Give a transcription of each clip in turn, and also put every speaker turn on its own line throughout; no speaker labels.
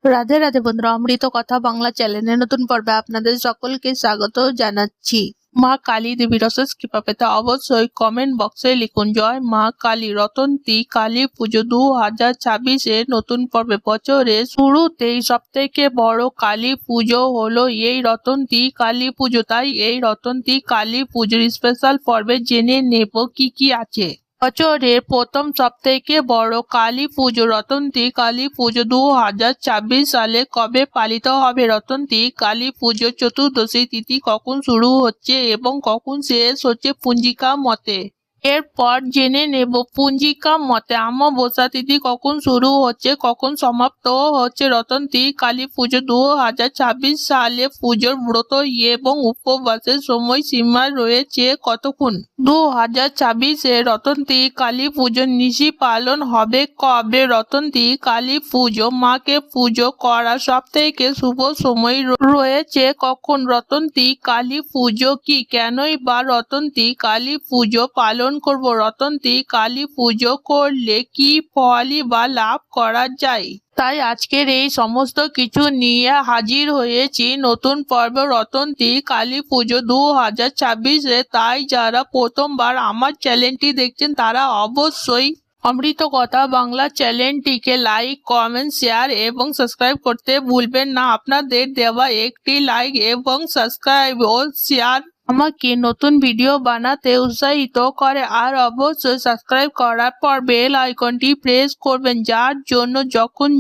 রাধে রাধে বন্ধুরা, অমৃত কথা বাংলা চ্যানেলের নতুন পর্বে আপনাদের সকলকে স্বাগত জানাচ্ছি। মা কালী দেবীর অশেষ কৃপা পেতে অবশ্যই কমেন্ট বক্সে লিখুন জয় মা কালী। রতন্তী কালী পুজো 2026-এর নতুন পর্বে বছরে শুরুতেই সব থেকে বড় কালী পুজো হলো এই রতন্তী কালী পুজো। তাই এই রতন্তী কালী পুজোর স্পেশাল পর্বে জেনে নেব কি কি আছে। বছরের প্রথম সবথেকে বড় কালী পুজো রতন্তী কালী পুজো 2026 সালে কবে পালিত হবে? রতন্তী কালী পুজোর চতুর্দশী তিথি কখন শুরু হচ্ছে এবং কখন শেষ হচ্ছে পঞ্জিকা মতে? এরপর জেনে নেব পঞ্জিকা মতে অমাবস্যা তিথি কখন শুরু হচ্ছে, কখন সমাপ্ত হচ্ছে। রতন্তী কালী পুজো 2026 সালে পুজোর ব্রত এবং উপবাসের সময়সীমা রয়েছে কতক্ষণ? 2026-এ রতন্তী কালী পুজোর নিশি পালন হবে কবে? রতন্তী কালী পুজো মাকে পুজো করার সব থেকে শুভ সময় রয়েছে কখন? রতন্তী কালী পুজো কি? কেনই বা রতন্তী কালী পুজো পালন করব? রতন্তী কালী পুজো করলে কি ফলই বা লাভ করা যায়? তাই আজকের এই সমস্ত কিছু নিয়ে হাজির হয়েছি নতুন পর্ব রতন্তী কালী পুজো 2026-এ। তাই যারা প্রথমবার আমার চ্যানেলটি দেখছেন তারা অবশ্যই অমৃত কথা বাংলা চ্যানেলটিকে লাইক, কমেন্ট, শেয়ার এবং সাবস্ক্রাইব করতে ভুলবেন না। আপনাদের দেওয়া একটি লাইক এবং সাবস্ক্রাইব ও শেয়ার আমাকে নতুন ভিডিও বানাতে উৎসাহিত করে। আর অবশ্যই সাবস্ক্রাইব করার পর বেল আইকনটি প্রেস করবেন, যার জন্য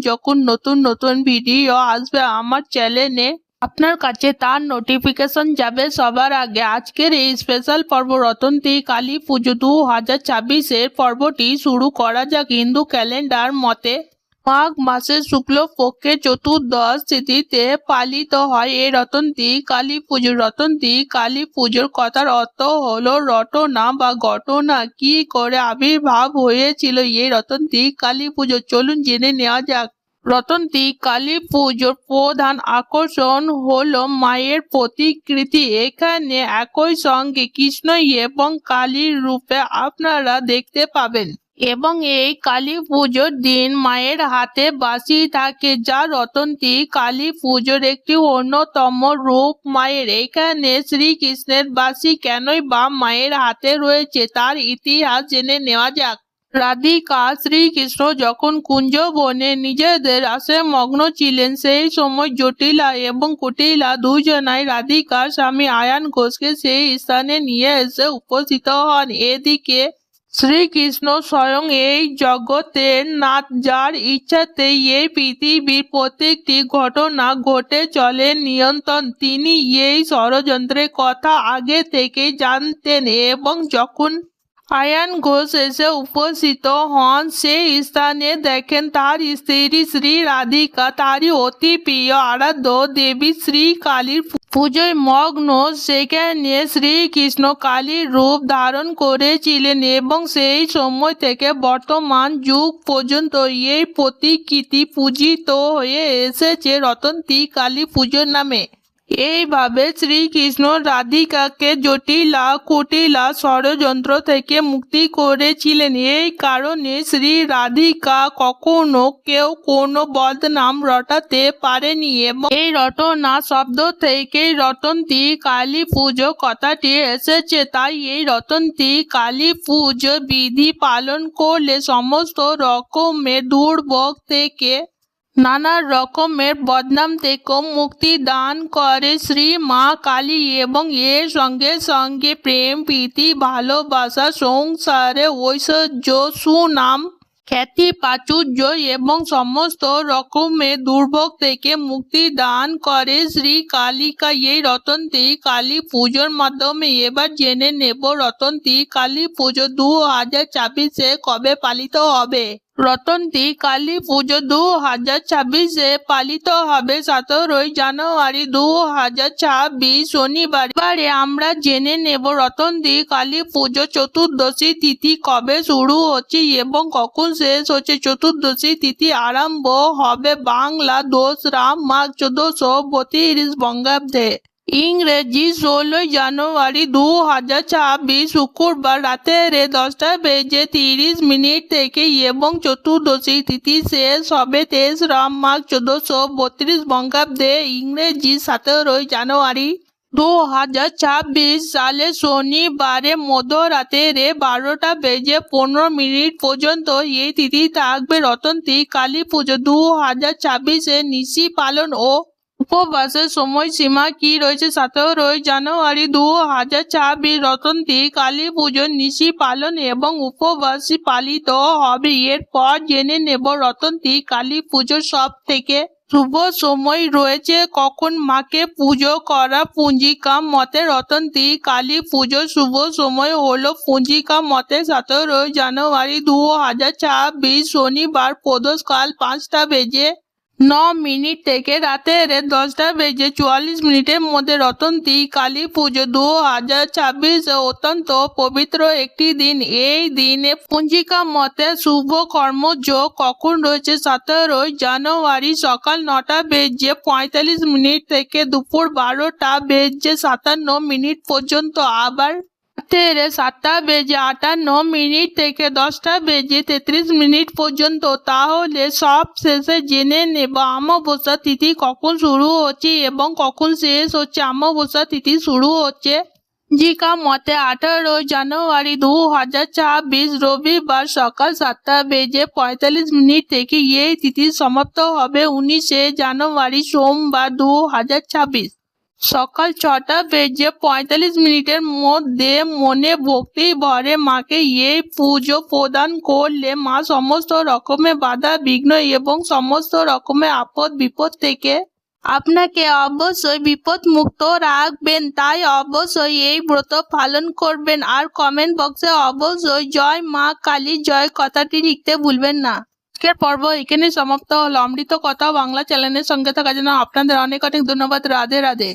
যখন নতুন ভিডিও আসবে আমার চ্যানেলে আপনার কাছে তার নোটিফিকেশন যাবে সবার আগে। আজকের এই স্পেশাল পর্ব রতন্তী কালী পুজো 2026-এর পর্বটি শুরু করা যাক। হিন্দু ক্যালেন্ডার মতে মাঘ মাসের শুক্লপক্ষের চতুর্দশ তিথিতে পালিত হয় এই রতন্তী কালী পুজো। রতন্তী কালী পুজোর কথার অর্থ হলো রটনা বা ঘটনা। কি করে আবির্ভাব হয়েছিল এই রতন্তী কালী পুজো, চলুন জেনে নেওয়া যাক। রতন্তী কালী পুজোর প্রধান আকর্ষণ হলো মায়ের প্রতিকৃতি। এখানে একই সঙ্গে কৃষ্ণ এবং কালীর রূপে আপনারা দেখতে পাবেন এবং এই কালী পুজোর দিন মায়ের হাতে বাঁশি থাকে, যা রতন্তী কালী পুজোর একটি অন্যতম রূপ। মায়ের এখানে শ্রীকৃষ্ণের বাঁশি কেনই বা মায়ের হাতে রয়েছে তার ইতিহাস জেনে নেওয়া যাক। রাধিকা শ্রীকৃষ্ণ যখন কুঞ্জবনে নিজেদের আসে মগ্ন ছিলেন, সেই সময় জটিলা এবং কুটিলা দুজনাই রাধিকার স্বামী আয়ান ঘোষকে সেই স্থানে নিয়ে এসে উপস্থিত হন। এদিকে শ্রীকৃষ্ণ স্বয়ং এই জগতের নাথ, যার ইচ্ছাতেই এই পৃথিবীর প্রত্যেকটি ঘটনা ঘটে চলে নিয়ন্ত্রণ। তিনি এই ষড়যন্ত্রের কথা আগে থেকে জানতেন এবং যখন আয়ান ঘোষ এসে উপস্থিত হন সেই স্থানে দেখেন তার স্ত্রী শ্রী রাধিকা তারই অতি প্রিয় আরাধ্য দেবী শ্রী কালীর পুজোয় মগ্ন। সেখানে শ্রীকৃষ্ণ কালীর রূপ ধারণ করেছিলেন এবং সেই সময় থেকে বর্তমান যুগ পর্যন্ত এই প্রতিকৃতি পূজিত হয়ে এসেছে রতন্তী কালী পুজোর নামে। এইভাবে শ্রীকৃষ্ণ রাধিকাকে জটিলা কুটিলা ষড়যন্ত্র থেকে মুক্তি করেছিলেন। এই কারণে শ্রী রাধিকা কখনো কেউ কোনো বদনাম রটাতে পারেনি এবং এই রটনা শব্দ থেকেই রতন্তী কালী পুজো কথাটি এসেছে। তাই এই রতন্তী কালী পুজো বিধি পালন করলে সমস্ত রকমের দুর্ভোগ থেকে নানা রকমের বদনাম থেকেও মুক্তি দান করে শ্রী মা কালী এবং এর সঙ্গে সঙ্গে প্রেম, প্রীতি, ভালোবাসা, সংসারে ঐশ্বর্য, সুনাম, খ্যাতি, প্রাচুর্য এবং সমস্ত রকমের দুর্ভোগ থেকে মুক্তি দান করে শ্রী কালিকা এই রতন্তী কালী পুজোর মাধ্যমে। এবার জেনে নেব রতন্তী কালী পুজো 2026-এ কবে পালিত হবে। রতন্তী কালী পুজো 2026-এ পালিত হবে 17 জানুয়ারি 2026 শনিবার। এবারে আমরা জেনে নেব রতন্তী কালী পুজো চতুর্দশী তিথি কবে শুরু হচ্ছে এবং কখন শেষ হচ্ছে। চতুর্দশী তিথি আরম্ভ হবে বাংলা 2রা মাঘ 1432 বঙ্গাব্দে ইংরেজি 16 জানুয়ারি 2026 শুক্রবার রাতের 10:30 থেকে এবং চতুর্দশী তিথি শেষ হবে 23 মাঘ 1432 বঙ্গাব্দে ইংরেজি 17 জানুয়ারি 2026 সালে শনিবারে মধ্যরাতে 12:15 পর্যন্ত এই তিথি থাকবে। রতন্তী কালী পুজো 2026 নিশি পালন ও উপবাসের সময়সীমা কি রয়েছে? 17 জানুয়ারি 2026 রতন্তী কালী পুজোর নিশি পালন এবং উপবাস পালিত হবে। এরপর জেনে নেব রতন্তী কালী পুজোর সব থেকে শুভ সময় রয়েছে কখন মাকে পুজো করা। পঞ্জিকা মতে রতন্তী কালী পুজোর শুভ সময় হলো পঞ্জিকা মতে 17 জানুয়ারি 2026 শনিবার প্রদোষকাল 5:09 থেকে রাতের 10:44 মধ্যে। রতন্তী কালী পুজো 2026 অত্যন্ত পবিত্র একটি দিন। এই দিনে পঞ্জিকা মতে শুভ কর্মযোগ কখন রয়েছে? 17 জানুয়ারি সকাল 9:45 থেকে দুপুর 12:57 পর্যন্ত। আবার রাতের 7:58 থেকে 10:33 পর্যন্ত। তাহলে সব শেষে জেনে নেব অমাবস্যা তিথি কখন শুরু হচ্ছে এবং কখন শেষ হচ্ছে। অমাবস্যা তিথি শুরু হচ্ছে পঞ্জিকা মতে 18 জানুয়ারি 2026 রবিবার সকাল 7:45 থেকে। এই তিথি সমাপ্ত হবে 19 জানুয়ারি সোমবার 2026 সকাল 6:45 মধ্যে। মনে ভক্তি ভরে মাকে এই পুজো প্রদান করলে মা সমস্ত রকমের বাধা বিঘ্ন এবং সমস্ত রকমের আপদ বিপদ থেকে আপনাকে অবশ্যই বিপদ মুক্ত রাখবেন। তাই অবশ্যই এই ব্রত পালন করবেন আর কমেন্ট বক্সে অবশ্যই জয় মা কালী জয় কথাটি লিখতে ভুলবেন না। আজকের পর্ব এখানে সমাপ্ত হলো। অমৃত কথা বাংলা চ্যানেলের সঙ্গে থাকার জন্য আপনাদের অনেক অনেক ধন্যবাদ। রাধে রাধে।